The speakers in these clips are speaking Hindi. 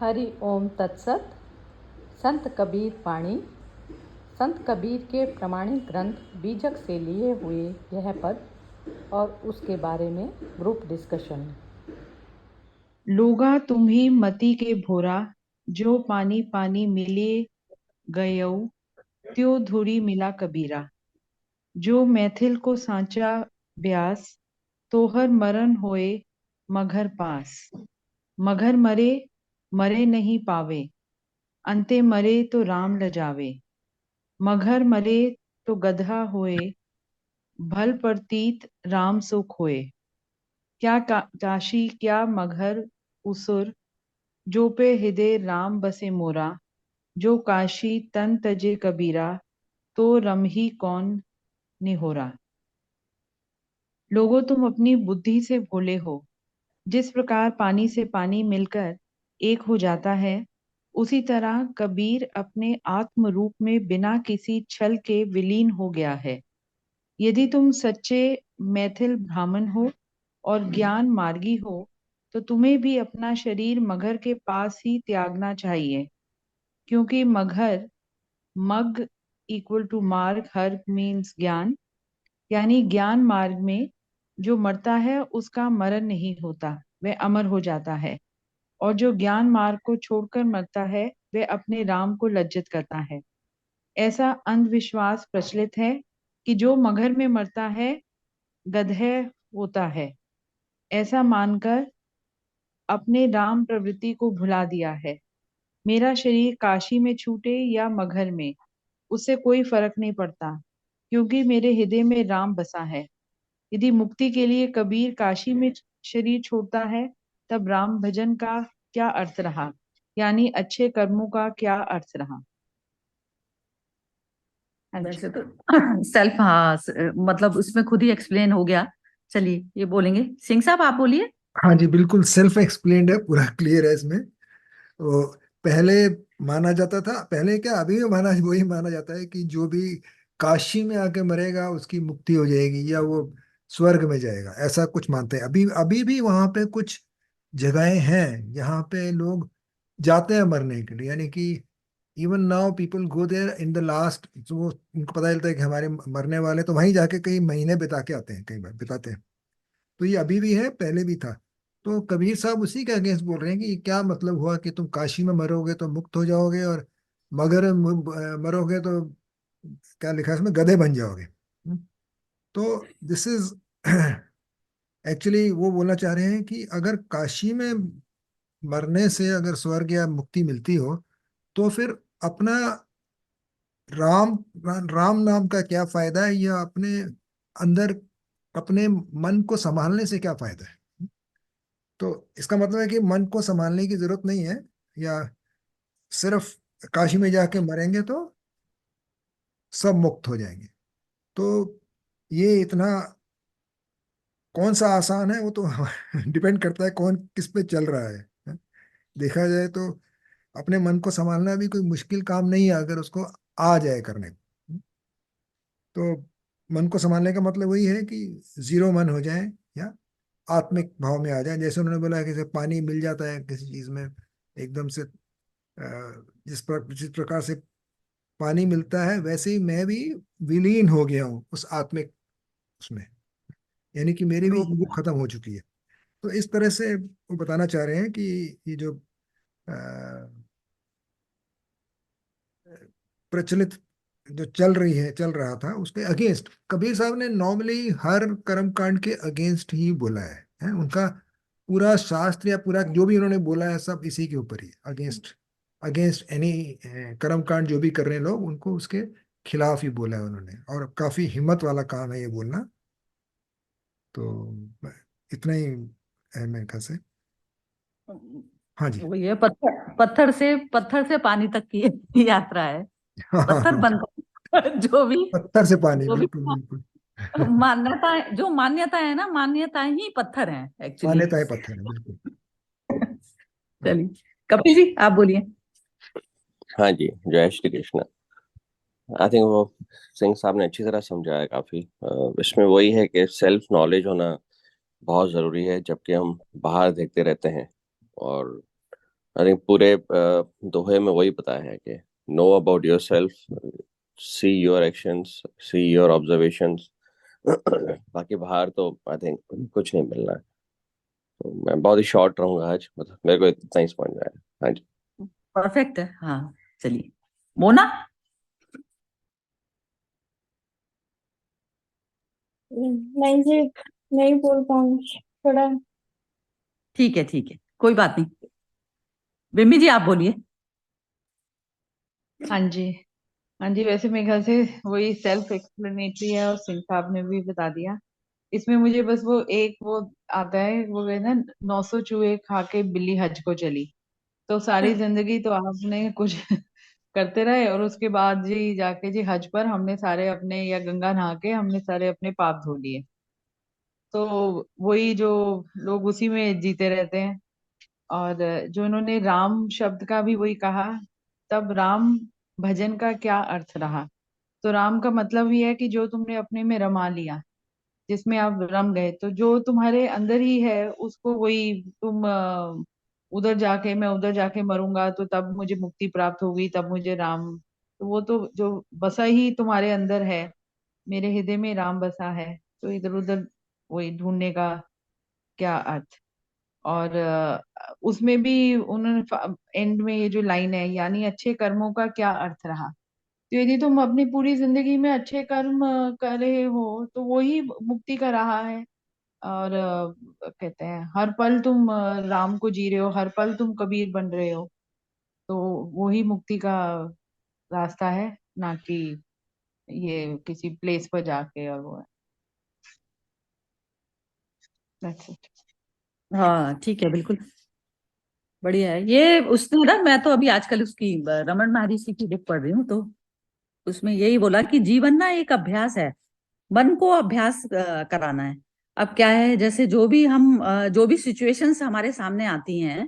हरि ओम तत्सत। संत कबीर वाणी। संत कबीर के प्रमाणिक ग्रंथ बीजक से लिए हुए यह पद और उसके बारे में ग्रुप डिस्कशन। लोगा तुम्ही मति के भोरा, जो पानी पानी मिले गयऊ, त्यो धुरी मिला कबीरा। जो मैथिल को सांचा ब्यास, तोहर मरण होए मगर पास। मगर मरे मरे नहीं पावे, अंते मरे तो राम लजावे। मगर मरे तो गधा होए, भल प्रतीत राम सो खोए। क्या काशी क्या मगर उसुर, जो पे हृदय राम बसे मोरा। जो काशी तन तजे कबीरा, तो रमही कौन निहोरा। लोगों तुम अपनी बुद्धि से भोले हो। जिस प्रकार पानी से पानी मिलकर एक हो जाता है, उसी तरह कबीर अपने आत्म रूप में बिना किसी छल के विलीन हो गया है। यदि तुम सच्चे मैथिल ब्राह्मण हो और ज्ञान मार्गी हो, तो तुम्हें भी अपना शरीर मगर के पास ही त्यागना चाहिए, क्योंकि मगर मग इक्वल टू मार्ग, हर मीन्स ज्ञान, यानी ज्ञान मार्ग में जो मरता है उसका मरण नहीं होता, वह अमर हो जाता है। और जो ज्ञान मार्ग को छोड़कर मरता है, वह अपने राम को लज्जित करता है। ऐसा अंधविश्वास प्रचलित है कि जो मगर में मरता है गधे होता है। ऐसा मानकर अपने राम प्रवृत्ति को भुला दिया है। मेरा शरीर काशी में छूटे या मगर में, उससे कोई फर्क नहीं पड़ता, क्योंकि मेरे हृदय में राम बसा है। यदि मुक्ति के लिए कबीर काशी में शरीर छोड़ता है, तब राम भजन का क्या अर्थ रहा, यानी अच्छे कर्मों का क्या अर्थ रहा। वैसे तो सेल्फ, हाँ, मतलब उसमें खुद ही एक्सप्लेन हो गया। चलिए ये बोलेंगे, सिंह साहब आप बोलिए। हाँ जी, बिल्कुल सेल्फ एक्सप्लेन्ड है, पूरा क्लियर है इसमें। वो पहले माना जाता था, पहले क्या अभी भी माना वही माना जाता है कि जो भी काशी में आके मरेगा उसकी मुक्ति हो जाएगी या वो स्वर्ग में जाएगा, ऐसा कुछ मानते हैं। अभी अभी भी वहां पे कुछ जगहें हैं जहाँ पे लोग जाते हैं मरने के लिए, यानी कि even now people go there in the last. तो उनको पता चलता है कि हमारे मरने वाले, तो वहीं जाके कई महीने बिता के आते हैं, कई बार बिताते हैं। तो ये अभी भी है, पहले भी था। तो कबीर साहब उसी के अगेंस्ट बोल रहे हैं कि ये क्या मतलब हुआ कि तुम काशी में मरोगे तो मुक्त हो जाओगे, और मगर मरोगे तो क्या लिखा है इसमें, गधे बन जाओगे। तो दिस इज एक्चुअली वो बोलना चाह रहे हैं कि अगर काशी में मरने से अगर स्वर्ग या मुक्ति मिलती हो, तो फिर अपना राम राम नाम का क्या फायदा है, या अपने अंदर अपने मन को संभालने से क्या फायदा है। तो इसका मतलब है कि मन को संभालने की जरूरत नहीं है, या सिर्फ काशी में जाके मरेंगे तो सब मुक्त हो जाएंगे। तो ये इतना कौन सा आसान है, वो तो डिपेंड करता है कौन किस पे चल रहा है। देखा जाए तो अपने मन को संभालना भी कोई मुश्किल काम नहीं है, अगर उसको आ जाए करने को। तो मन को संभालने का मतलब वही है कि जीरो मन हो जाए, या आत्मिक भाव में आ जाए। जैसे उन्होंने बोला कि जैसे पानी मिल जाता है किसी चीज में एकदम से, जिस प्रकार से पानी मिलता है, वैसे ही मैं भी विलीन हो गया हूँ उस आत्मिक उसमें, यानी कि मेरी भी ईगो खत्म हो चुकी है। तो इस तरह से वो बताना चाह रहे हैं कि ये जो अ, प्रचलित जो चल रहा था उसके अगेंस्ट कबीर साहब ने नॉर्मली हर कर्म कांड के अगेंस्ट ही बोला है। उनका पूरा शास्त्र या पूरा जो भी उन्होंने बोला है सब इसी के ऊपर ही, अगेंस्ट अगेंस्ट एनी कर्म कांड जो भी कर रहे हैं लोग, उनको उसके खिलाफ ही बोला है उन्होंने। और काफी हिम्मत वाला काम है ये बोलना। तो इतना ही है मेरे ख्याल से। हाँ जी। वो ये पत्थर से पानी तक की यात्रा है। पत्थर हाँ, बनकर पत्थर से पानी, जो भी बिल्कुल बिल्कुल। मान्यता है ना, मान्यताएं ही पत्थर हैं एक्चुअली। मान्यता है पत्थर है, बिल्कुल। चलिए कपिल जी आप बोलिए। हाँ जी, जय श्री कृष्ण। आई थिंक वो सिंह साहब ने अच्छी तरह समझाया काफी। इसमें वही है कि सेल्फ नॉलेज होना बहुत जरूरी है, जबकि हम बाहर देखते रहते हैं और आई थिंक पूरे दोहे में वही बताया है कि know about your self, see your actions, see your observations. बाकी बाहर तो आई थिंक कुछ नहीं मिलना है। तो मैं बहुत ही शॉर्ट रहूंगा आज, मतलब मेरे को इतना ही समझ में आया। हाँ जी। परफेक्ट है। हाँ, चलिए मोना। नहीं जी, नहीं बोल पाऊंगी थोड़ा। ठीक है, ठीक है, कोई बात नहीं। बिम्मी जी आप बोलिए। हाँ जी। हाँ जी, वैसे मेरे ख्याल से वही सेल्फ एक्सप्लेनेटरी है और सिंह साहब ने भी बता दिया। इसमें मुझे बस वो आता है, वो है ना, 900 चूहे खा के बिल्ली हज को चली। तो सारी जिंदगी तो आपने कुछ करते रहे और उसके बाद जी जाके जी हज पर हमने सारे अपने, या गंगा नहा के हमने सारे अपने पाप धो लिए। तो वही जो लोग उसी में जीते रहते हैं। और जो इन्होंने राम शब्द का भी वही कहा, तब राम भजन का क्या अर्थ रहा। तो राम का मतलब ही है कि जो तुमने अपने में रमा लिया, जिसमें आप रम गए, तो जो तुम्हारे अंदर ही है उसको वही तुम उधर जाके, मैं उधर जाके मरूंगा तो तब मुझे मुक्ति प्राप्त होगी, तब मुझे राम। तो वो तो जो बसा ही तुम्हारे अंदर है, मेरे हृदय में राम बसा है। तो इधर उधर वही ढूंढने का क्या अर्थ। और उसमें भी उन्होंने एंड में ये जो लाइन है, यानी अच्छे कर्मों का क्या अर्थ रहा। तो यदि तुम अपनी पूरी जिंदगी में अच्छे कर्म कर रहे हो तो वो ही मुक्ति का राह है। और कहते हैं हर पल तुम राम को जी रहे हो, हर पल तुम कबीर बन रहे हो। तो वो ही मुक्ति का रास्ता है, ना कि ये किसी प्लेस पर जाके। और वो है, that's it। हाँ ठीक है, बिल्कुल बढ़िया है ये। उसने ना, मैं तो अभी आजकल उसकी रमन महर्षि की बुक पढ़ रही हूँ, तो उसमें यही बोला कि जीवन ना एक अभ्यास है, मन को अभ्यास कराना है। अब क्या है, जैसे जो भी सिचुएशंस हमारे सामने आती हैं,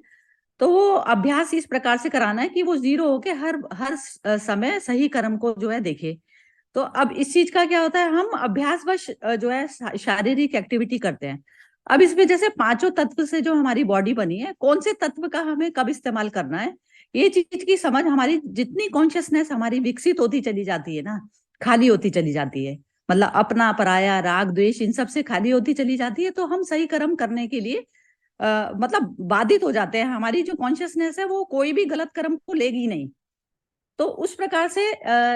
तो वो अभ्यास इस प्रकार से कराना है कि वो जीरो होके हर हर समय सही कर्म को जो है देखे। तो अब इस चीज का क्या होता है, हम अभ्यासवश जो है शारीरिक एक्टिविटी करते हैं। अब इसमें जैसे पांचों तत्व से जो हमारी बॉडी बनी है, कौन से तत्व का हमें कब इस्तेमाल करना है, ये चीज की समझ हमारी, जितनी कॉन्शियसनेस हमारी विकसित होती चली जाती है ना, खाली होती चली जाती है, मतलब अपना पराया राग द्वेष इन सब से खाली होती चली जाती है, तो हम सही कर्म करने के लिए मतलब बाधित हो जाते हैं। हमारी जो कॉन्शियसनेस है वो कोई भी गलत कर्म को लेगी नहीं। तो उस प्रकार से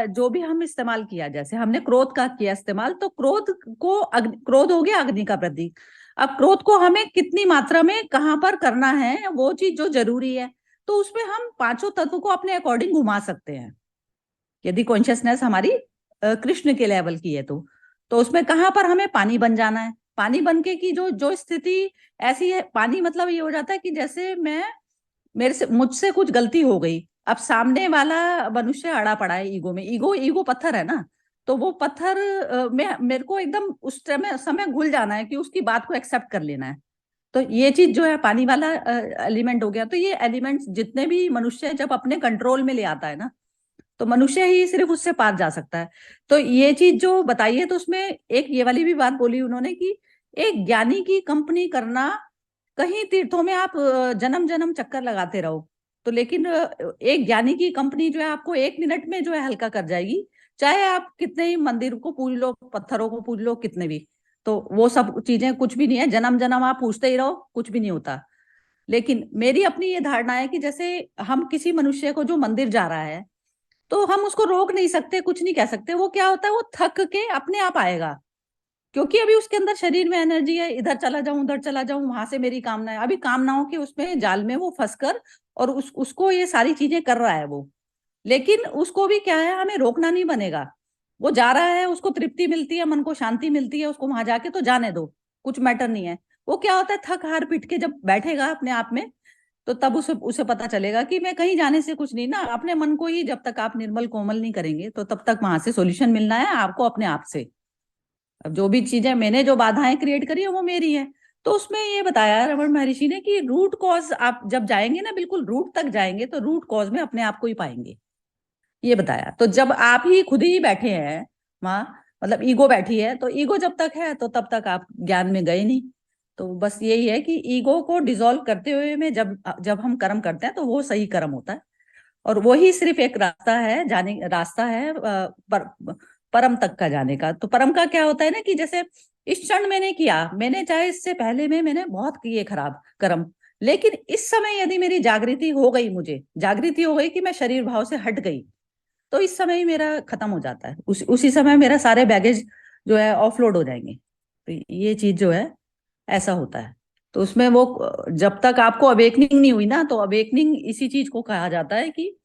जो भी हम इस्तेमाल किया, जैसे हमने क्रोध का किया इस्तेमाल, तो क्रोध हो गया अग्नि का प्रतीक। अब क्रोध को हमें कितनी मात्रा में कहाँ पर करना है, वो चीज जो जरूरी है, तो उसमें हम पांचों तत्व को अपने अकॉर्डिंग घुमा सकते हैं। यदि कॉन्शियसनेस हमारी कृष्ण के लेवल की है, तो उसमें कहाँ पर हमें पानी बन जाना है। पानी बनके की जो जो स्थिति ऐसी है, पानी मतलब ये हो जाता है कि जैसे मुझसे कुछ गलती हो गई, अब सामने वाला मनुष्य अड़ा पड़ा है ईगो में, ईगो ईगो पत्थर है ना, तो वो पत्थर में मेरे को एकदम उस समय घुल जाना है कि उसकी बात को एक्सेप्ट कर लेना है। तो ये चीज जो है पानी वाला एलिमेंट हो गया। तो ये एलिमेंट्स जितने भी मनुष्य जब अपने कंट्रोल में ले आता है ना, तो मनुष्य ही सिर्फ उससे पार जा सकता है। तो ये चीज जो बताई है, तो उसमें एक ये वाली भी बात बोली उन्होंने कि एक ज्ञानी की कंपनी करना, कहीं तीर्थों में आप जन्म जन्म चक्कर लगाते रहो, तो लेकिन एक ज्ञानी की कंपनी जो है आपको 1 मिनट में जो है हल्का कर जाएगी। चाहे आप कितने ही मंदिर को पूज लो, पत्थरों को पूज लो, कितने भी, तो वो सब चीजें कुछ भी नहीं है। जन्म जन्म आप पूछते ही रहो, कुछ भी नहीं होता। लेकिन मेरी अपनी ये धारणा है कि जैसे हम किसी मनुष्य को जो मंदिर जा रहा है, तो हम उसको रोक नहीं सकते, कुछ नहीं कह सकते। वो क्या होता है, वो थक के अपने आप आएगा, क्योंकि अभी उसके अंदर शरीर में एनर्जी है, इधर चला जाऊं उधर चला जाऊं, वहां से मेरी कामना है, अभी कामनाओं के उसमें जाल में वो फंसकर, और उसको ये सारी चीजें कर रहा है वो। लेकिन उसको भी क्या है, हमें रोकना नहीं बनेगा। वो जा रहा है, उसको तृप्ति मिलती है, मन को शांति मिलती है, उसको वहां जाके तो जाने दो, कुछ मैटर नहीं है। वो क्या होता है, थक हार पीट के जब बैठेगा अपने आप में, तो तब उसे उसे पता चलेगा कि मैं कहीं जाने से कुछ नहीं ना, अपने मन को ही जब तक आप निर्मल कोमल नहीं करेंगे, तो तब तक वहां से सॉल्यूशन मिलना है आपको अपने आप से। अब जो भी चीजें मैंने जो बाधाएं क्रिएट करी है वो मेरी है। तो उसमें ये बताया रमन महर्षि ने कि रूट कॉज आप जब जाएंगे ना, बिल्कुल रूट तक जाएंगे, तो रूट कॉज में अपने आप को ही पाएंगे, ये बताया। तो जब आप ही खुद ही बैठे हैं वहां, मतलब ईगो बैठी है, तो ईगो जब तक है तो तब तक आप ज्ञान में गए नहीं। तो बस यही है कि ईगो को डिसॉल्व करते हुए में जब हम कर्म करते हैं तो वो सही कर्म होता है, और वही सिर्फ एक रास्ता है परम तक का जाने का। तो परम का क्या होता है ना, कि जैसे इस क्षण मैंने चाहे इससे पहले में मैंने बहुत किए खराब कर्म, लेकिन इस समय यदि मेरी जागृति हो गई कि मैं शरीर भाव से हट गई, तो इस समय ही मेरा खत्म हो जाता है, उसी समय मेरा सारे बैगेज जो है ऑफलोड हो जाएंगे। तो ये चीज जो है ऐसा होता है। तो उसमें वो जब तक आपको अवेकनिंग नहीं हुई ना, तो अवेकनिंग इसी चीज को कहा जाता है कि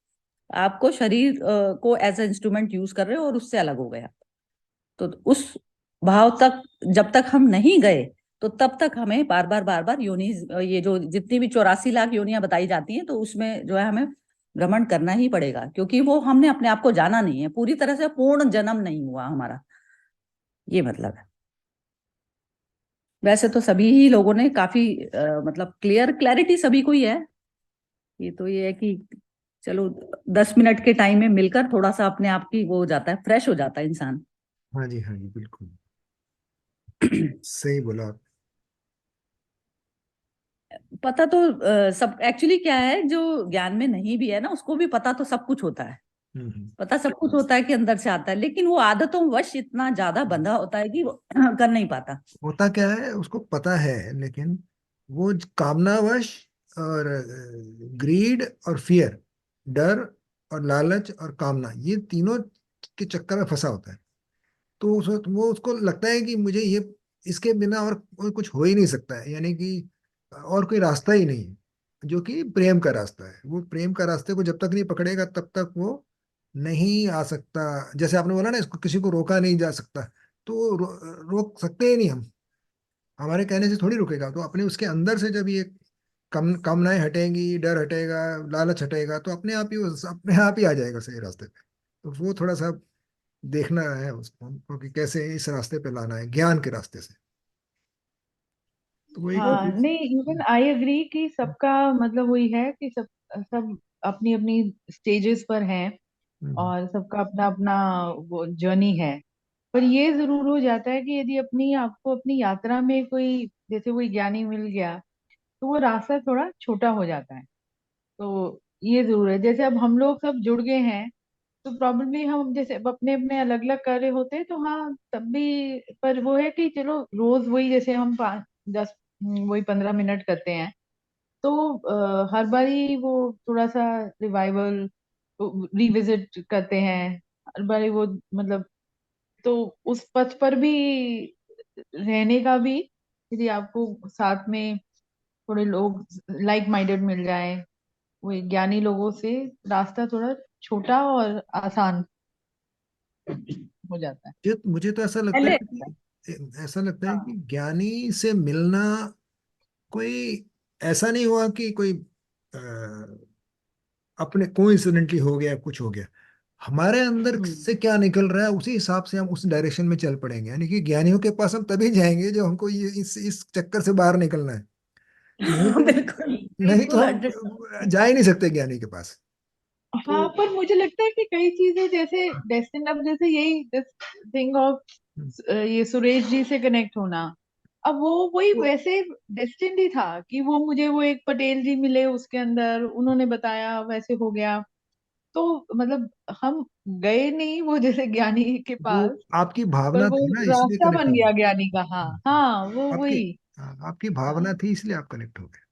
आपको शरीर को एज ए इंस्ट्रूमेंट यूज कर रहे हो और उससे अलग हो गया। तो उस भाव तक जब तक हम नहीं गए, तो तब तक हमें बार बार योनि, ये जो जितनी भी 84 लाख योनियां बताई जाती हैं, तो उसमें जो है हमें भ्रमण करना ही पड़ेगा, क्योंकि वो हमने अपने आप को जाना नहीं है, पूरी तरह से पूर्ण जन्म नहीं हुआ हमारा, ये मतलब है। वैसे तो सभी ही लोगों ने काफी मतलब क्लैरिटी सभी को ही है। ये है कि चलो 10 मिनट के टाइम में मिलकर थोड़ा सा अपने आप की वो हो जाता है, फ्रेश हो जाता है इंसान। हाँ जी, हाँ जी, बिल्कुल सही बोला आप। पता तो सब एक्चुअली क्या है, जो ज्ञान में नहीं भी है ना, उसको भी पता तो सब कुछ होता है, पता सब कुछ होता है कि अंदर से आता है, लेकिन वो आदतों वश इतना ज्यादा बंधा होता है कि वो कर नहीं पाता। होता क्या है उसको पता है, लेकिन वो कामनावश और ग्रीड और फियर, डर और लालच और कामना, ये तीनों के चक्कर में फंसा होता है। तो वो उसको लगता है कि मुझे ये, इसके बिना और कुछ हो ही नहीं सकता है, यानी कि और कोई रास्ता ही नहीं है, जो कि प्रेम का रास्ता है। वो प्रेम का रास्ते को जब तक नहीं पकड़ेगा तब तक वो नहीं आ सकता। जैसे आपने बोला ना, इसको किसी को रोका नहीं जा सकता, तो रोक सकते ही नहीं हम, हमारे कहने से थोड़ी रुकेगा। तो अपने उसके अंदर से जब ये कामनाएं हटेंगी, डर हटेगा, लालच हटेगा, तो अपने आप ही आ जाएगा सही रास्ते पे। तो वो थोड़ा सा देखना है उसको, हमको कि कैसे इस रास्ते पे लाना है, ज्ञान के रास्ते से। तो वो एक हाँ, नहीं, इवन आई एग्री कि सबका मतलब वही है कि सब सब अपनी अपनी स्टेजेस पर हैं, हम्म, और सबका अपना अपना वो जर्नी है। पर ये जरूर हो जाता है कि यदि आपको अपनी यात्रा में कोई जैसे कोई ज्ञानी मिल गया, तो वो रास्ता थोड़ा छोटा हो जाता है। तो ये जरूर है, जैसे अब हम लोग सब जुड़ गए हैं, तो प्रॉब्लली हम जैसे अब अपने अपने अलग अलग कार्य होते हैं, तो हाँ तब भी, पर वो है कि चलो रोज वही जैसे हम 5-10 वही 15 मिनट करते हैं, तो हर बारी वो थोड़ा सा रिवाइवल रिविजिट करते हैं, हर बारी वो मतलब, तो उस पथ पर भी रहने का भी, यदि आपको साथ में थोड़े लोग लाइक माइंडेड मिल जाए, वो ज्ञानी लोगों से, रास्ता थोड़ा छोटा और आसान हो जाता है। मुझे तो ऐसा लगता पहले है कि ज्ञानी से मिलना कोई ऐसा नहीं हुआ कि कोई अपने कोइंसिडेंटली हो गया, कुछ हो गया। हमारे अंदर हम्म। से क्या निकल रहा है उसी हिसाब से हम उस डायरेक्शन में चल पड़ेंगे। यानी कि ज्ञानियों के पास हम तभी जाएंगे जो हमको ये इस चक्कर से बाहर निकलना है। नहीं तो बिल्कुल नहीं तो बिल्कुल हम 100%। जा ही नहीं सकते ज्ञानी के पास। तो हाँ, पर मुझे लगता है कि कई चीजें जैसे डेस्टिन, अब जैसे यही दिस थिंग ऑफ ये सुरेश जी से कनेक्ट होना, अब वो वही तो वैसे डेस्टिन्ड ही था कि वो मुझे वो एक पटेल जी मिले उसके अंदर, उन्होंने बताया, वैसे हो गया। तो मतलब हम गए नहीं वो जैसे ज्ञानी के वो पास, आपकी पर भावना वो थी ना, इसलिए रास्ता कनेक्ट बन हो गया ज्ञानी का। हाँ गए। हाँ, वो आपकी वही। आपकी भावना हाँ। थी इसलिए आप कनेक्ट हो गए।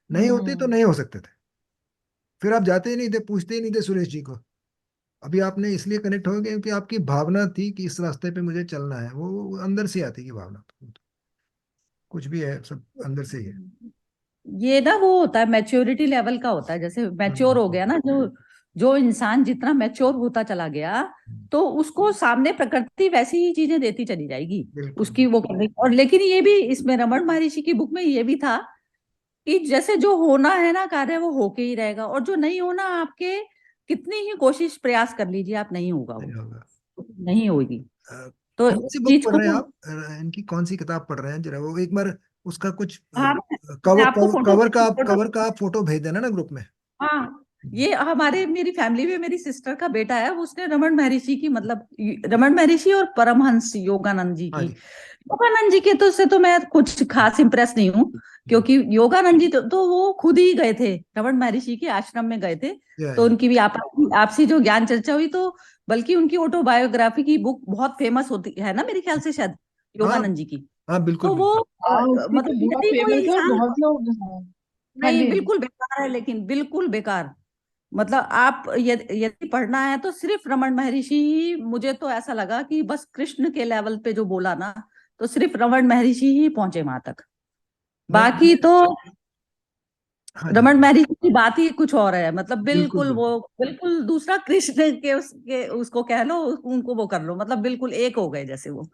नहीं होती तो हम्म। नहीं हो सकते थे, फिर आप जाते ही नहीं थे, पूछते ही नहीं थे सुरेश जी को। अभी आपने इसलिए कनेक्ट हो गए क्योंकि आपकी भावना थी कि इस रास्ते पे मुझे चलना है। वो अंदर से आती की भावना, तो कुछ भी है सब अंदर से ही है। ये ना वो होता है, मैच्योरिटी लेवल का होता है, जैसे मैच्योर हो हम्म, गया ना, जो जो इंसान जितना मैच्योर होता चला गया, तो उसको सामने प्रकृति वैसी ही चीजें देती चली जाएगी, बिल्कुल उसकी वो करने। और लेकिन ये भी इसमें रमन महर्षि की बुक में ये भी था कि जैसे जो होना है ना कार्य, वो होके ही रहेगा, और जो नहीं होना, आपके कितनी ही कोशिश प्रयास कर लीजिए, आप नहीं होगा, नहीं वो होगा। नहीं होगी। अ, तो कौन इस सी बुक चीज पढ़ को रहे हैं तो, आप? इनकी कौन सी किताब पढ़ रहे हैं जरा वो एक बार उसका कुछ हाँ मैं कवर आपको कवर फोटो कवर का आप फोटो कवर का आप फोटो भेज देना ना ग्रुप में। हाँ, ये हमारे मेरी फैमिली में मेरी सिस्टर का बेटा है, उसने रमन महर्षि की, मतलब रमन महर्षि और परमहंस योगानंद जी हाँ की जी। योगानंद जी के तो से तो मैं कुछ खास इम्प्रेस नहीं हूँ, क्योंकि योगानंद जी तो वो खुद ही गए थे, रमन महर्षि के आश्रम में गए थे। या तो उनकी भी आपसी जो ज्ञान चर्चा हुई, तो बल्कि उनकी ऑटोबायोग्राफी की बुक बहुत फेमस होती है ना, मेरे ख्याल से शायद हाँ योगानंद जी की। हाँ, बिल्कुल तो वो बिल्कुल। हाँ उसकी मतलब बहुत यदि कोई फेमस है और इंसान, बहुत लोग हाँ। हाँ नहीं जी हाँ जी। बिल्कुल बेकार है, लेकिन बिल्कुल बेकार। मतलब आप यदि पढ़ना है तो सिर्फ रमन महर्षि ही, मुझे तो ऐसा लगा कि बस कृष्ण के लेवल पे जो बोला ना, तो सिर्फ रमन महर्षि ही पहुंचे वहां तक। मैं बाकी तो हाँ जी, रमन महर्षि की बात ही कुछ और है, मतलब बिल्कुल बिल्कुल वो बिल्कुल। बिल्कुल दूसरा कृष्ण के उसको कह लो, उनको वो कर लो, मतलब बिल्कुल एक हो गए जैसे वो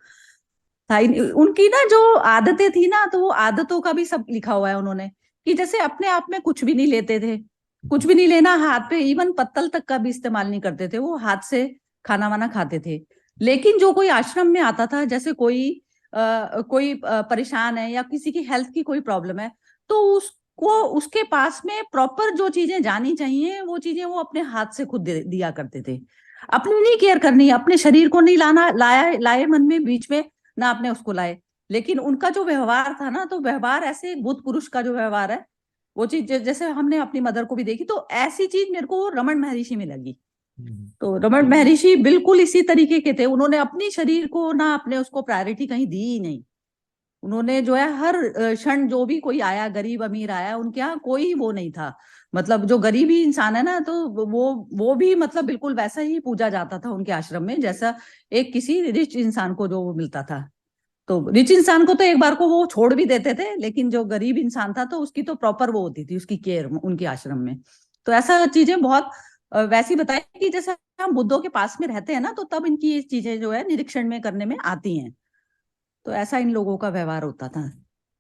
था उनकी ना जो आदतें थी ना, तो वो आदतों का भी सब लिखा हुआ है उन्होंने, कि जैसे अपने आप में कुछ भी नहीं लेते थे, कुछ भी नहीं लेना हाथ पे, इवन पत्तल तक का भी इस्तेमाल नहीं करते थे, वो हाथ से खाना वाना खाते थे। लेकिन जो कोई आश्रम में आता था, जैसे कोई परेशान है या किसी की हेल्थ की कोई प्रॉब्लम है, तो उसको उसके पास में प्रॉपर जो चीजें जानी चाहिए वो चीजें वो अपने हाथ से खुद दिया करते थे। अपनी नहीं केयर करनी, अपने शरीर को नहीं लाए मन में बीच में, ना आपने उसको लाए। लेकिन उनका जो व्यवहार था ना, तो व्यवहार ऐसे बुद्ध पुरुष का जो व्यवहार है, वो चीज जैसे हमने अपनी मदर को भी देखी, तो ऐसी चीज मेरे को रमन महर्षि में लगी। हम्म। तो रमन महर्षि बिल्कुल इसी तरीके के थे, उन्होंने अपनी शरीर को ना अपने उसको प्रायोरिटी कहीं दी ही नहीं। उन्होंने जो है हर क्षण, जो भी कोई आया, गरीब अमीर आया, उनके यहाँ कोई वो नहीं था। मतलब जो गरीबी इंसान है ना, तो वो भी मतलब बिल्कुल वैसा ही पूजा जाता था उनके आश्रम में, जैसा एक किसी रिच इंसान को जो वो मिलता था। तो रिच इंसान को तो एक बार को वो छोड़ भी देते थे, लेकिन जो गरीब इंसान था तो उसकी तो प्रॉपर वो होती थी, उसकी केयर उनके आश्रम में। तो ऐसा चीजें बहुत वैसी बताई कि जैसे हम बुद्धों के पास में रहते हैं ना, तो तब इनकी ये चीजें जो है निरीक्षण में करने में आती हैं। तो ऐसा इन लोगों का व्यवहार होता था।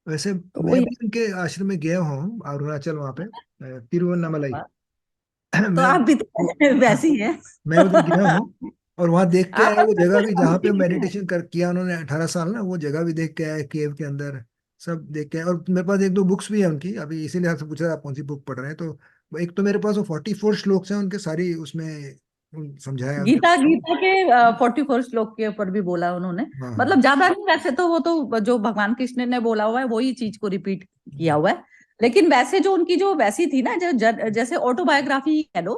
वैसे तो मैं वही, भी उनके आश्रम में गया हूँ, अरुणाचल, वहाँ पे तिरुवन्नामलाई। तो मैं आप भी वो, तो वैसी है। मैं उधर गया हूँ, और वहाँ देख के आप आया वो जगह भी जहाँ पे अपना मेडिटेशन कर किया उन्होंने 18 साल ना, वो जगह भी देख के आया, केव के अंदर सब देख के आया। और मेरे पास एक दो बुक्स भी है उनकी, अभी इसीलिए आपसे पूछा आप कौन सी बुक पढ़ रहे हैं। तो एक तो मेरे पास वो 44 श्लोक हैं उनके, सारी उसमें समझाया है उनके। गीता के 44 श्लोक के ऊपर भी बोला उन्होंने। हाँ हाँ। मतलब ज्यादा नहीं, वैसे तो वो तो जो भगवान कृष्ण ने बोला हुआ है वही चीज को रिपीट किया हुआ है। लेकिन वैसे जो उनकी जो वैसी थी ना, जैसे ऑटोबायोग्राफी कह लो,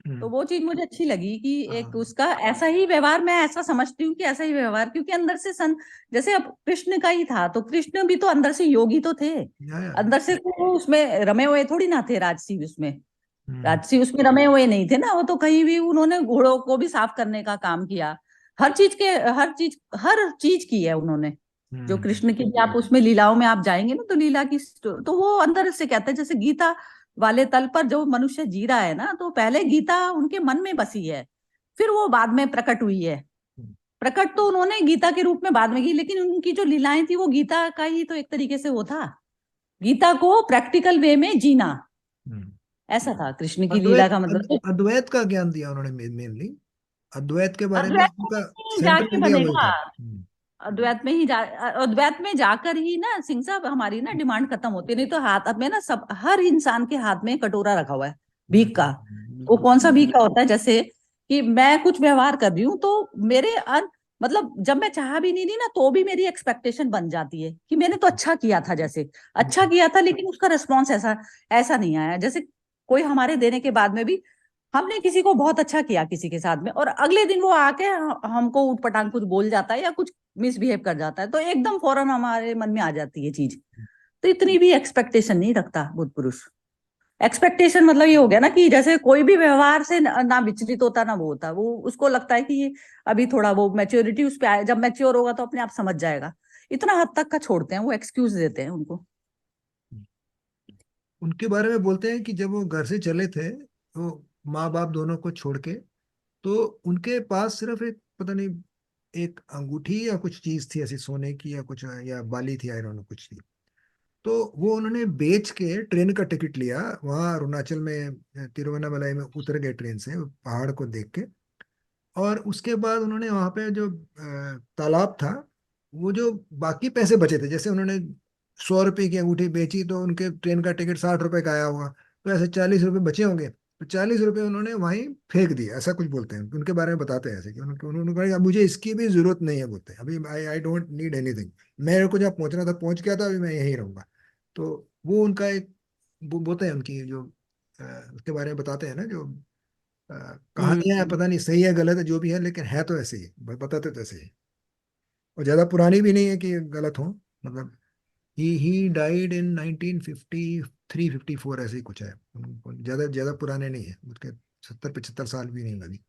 तो हम्म, वो चीज मुझे अच्छी लगी कि एक हाँ उसका ऐसा ही व्यवहार, मैं ऐसा समझती हूँ कि ऐसा ही व्यवहार, क्योंकि अंदर से जैसे अब कृष्ण का ही था, तो कृष्ण भी तो अंदर से योगी तो थे। या अंदर से वो उसमें रमे हुए थोड़ी ना थे, राजसी उसमें, हम्म राजसी उसमें रमे हुए नहीं थे ना, वो तो कहीं भी उन्होंने घोड़ों को भी साफ करने का काम किया। हर चीज की है उन्होंने। जो हम्म कृष्ण की भी आप उसमें लीलाओं में आप जाएंगे ना, तो लीला की तो वो अंदर से कहते हैं, जैसे गीता वाले तल पर जो मनुष्य जी रहा है ना, तो पहले गीता उनके मन में बसी है, फिर वो बाद में प्रकट हुई है। प्रकट तो उन्होंने गीता के रूप में बाद में की, लेकिन उनकी जो लीलाएं थी वो गीता का ही तो एक तरीके से वो था, गीता को प्रैक्टिकल वे में जीना। हम्म। ऐसा था कृष्ण की लीला अद्वैत का मतलब। अद्वैत का ज्ञान दिया उन्होंने मेनली। अद्वैत के बारे में अद्वैत उनका में सेंट्रल जाके आइडिया वही बनेगा, था। अद्वैत में जाकर ही ना सिंह साहब हमारी ना डिमांड खत्म होती है, नहीं तो हाथ में ना सब, हर इंसान के हाथ में कटोरा रखा हुआ है भीख का। वो बिल्कुल। कौन सा भीख का होता है, जैसे कि मैं कुछ व्यवहार कर रही हूँ तो मेरे मतलब जब मैं चाह भी नहीं रही ना, तो भी मेरी एक्सपेक्टेशन बन जाती है कि मैंने तो अच्छा किया था, जैसे अच्छा किया था, लेकिन उसका रिस्पॉन्स ऐसा ऐसा नहीं आया। जैसे कोई हमारे देने के बाद में भी हमने किसी को बहुत अच्छा किया किसी के साथ में, और अगले दिन वो आके हमको ऊट पटांग कुछ बोल जाता है या कुछ मिसबिहेव कर जाता है, तो एकदम फौरन हमारे मन में आ जाती है चीज। तो इतनी भी एक्सपेक्टेशन नहीं रखता बुद्ध पुरुष। एक्सपेक्टेशन मतलब ये हो गया ना कि जैसे कोई भी व्यवहार से ना विचलित होता ना वो होता, वो उसको लगता है कि ये अभी थोड़ा वो मैच्योरिटी उस पे आए, जब मैच्योर होगा तो अपने आप समझ जाएगा। इतना हद तक का छोड़ते हैं, वो एक्सक्यूज देते हैं उनको। उनके बारे में बोलते हैं कि जब वो घर से चले थे, तो माँ बाप दोनों को छोड़ के, तो उनके पास सिर्फ एक, पता नहीं, एक अंगूठी या कुछ चीज थी ऐसी सोने की, या कुछ, या बाली थी, आई डोंट नो, कुछ थी। तो वो उन्होंने बेच के ट्रेन का टिकट लिया, वहाँ अरुणाचल में तिरुवन्नामलाई में उतर गए ट्रेन से पहाड़ को देख के। और उसके बाद उन्होंने वहाँ पे जो तालाब था, वो जो बाकी पैसे बचे थे, जैसे उन्होंने 100 रुपए की अंगूठी बेची, तो उनके ट्रेन का टिकट 60 रुपए का आया होगा, तो ऐसे 40 रुपए बचे होंगे। तो तो 40 रुपए उन्होंने वहीं फेंक दिए, ऐसा कुछ बोलते हैं उनके बारे में, बताते हैं ऐसे कि उन्होंने कहा कि मुझे इसकी भी जरूरत नहीं है, बोलते हैं अभी आई आई डोंट नीड एनीथिंग, मेरे को जब पहुंचना था पहुंच गया था, अभी मैं यहीं रहूंगा। तो वो उनका एक वो बोलते हैं उनकी जो उसके बारे में बताते हैं ना, जो कहानियां हैं, हम्म। पता नहीं सही है गलत है जो भी है, लेकिन है तो ऐसे ही, बताते तो ऐसे ही। और ज्यादा पुरानी भी नहीं है कि गलत हो, मतलब ही डाइड इन 1953 54 ऐसे ही कुछ है। ज्यादा ज्यादा पुराने नहीं है उसके, 70 75 साल भी नहीं लगी।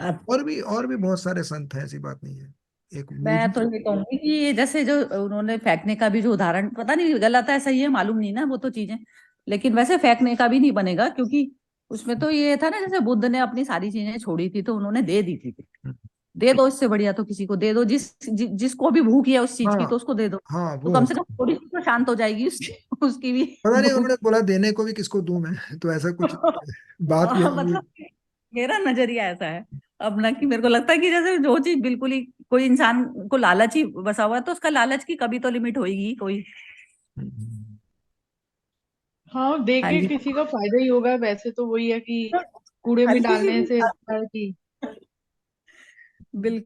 अब और भी बहुत सारे संत हैं, ऐसी बात नहीं है। एक मैं तो मुझे ये कहूंगी कि ये जैसे जो उन्होंने फेंकने का भी जो उदाहरण, पता नहीं गलत है सही है मालूम नहीं ना वो तो चीजें, लेकिन वैसे फेंकने का भी नहीं बनेगा, क्योंकि उसमें तो ये था ना, जैसे बुद्ध ने अपनी सारी चीजें छोड़ी थी तो उन्होंने दे दी थी। दे दो, इससे बढ़िया तो किसी को दे दो, जिसको भी भूख है उस चीज की हाँ तो उसको दे दो, हाँ तो वो कम से होता कम है। थोड़ी सी तो शांत हो जाएगी उसकी उसकी भी पता नहीं भूख। उन्होंने बोला देने को भी किसको दूं मैं, तो ऐसा कुछ बात भी मतलब मेरा नजरिया ऐसा है अपना, कि मेरे को लगता है कि जैसे जो चीज बिल्कुल ही कोई इंसान को लालच ही बसा हुआ है, तो उसका लालच की कभी तो लिमिट होगी कोई। हाँ, दे हाँ के जी। किसी का फायदा ही होगा, वैसे तो वही है कि कूड़े में हल्की सी डालने से अच्छा है कि बिल्कुल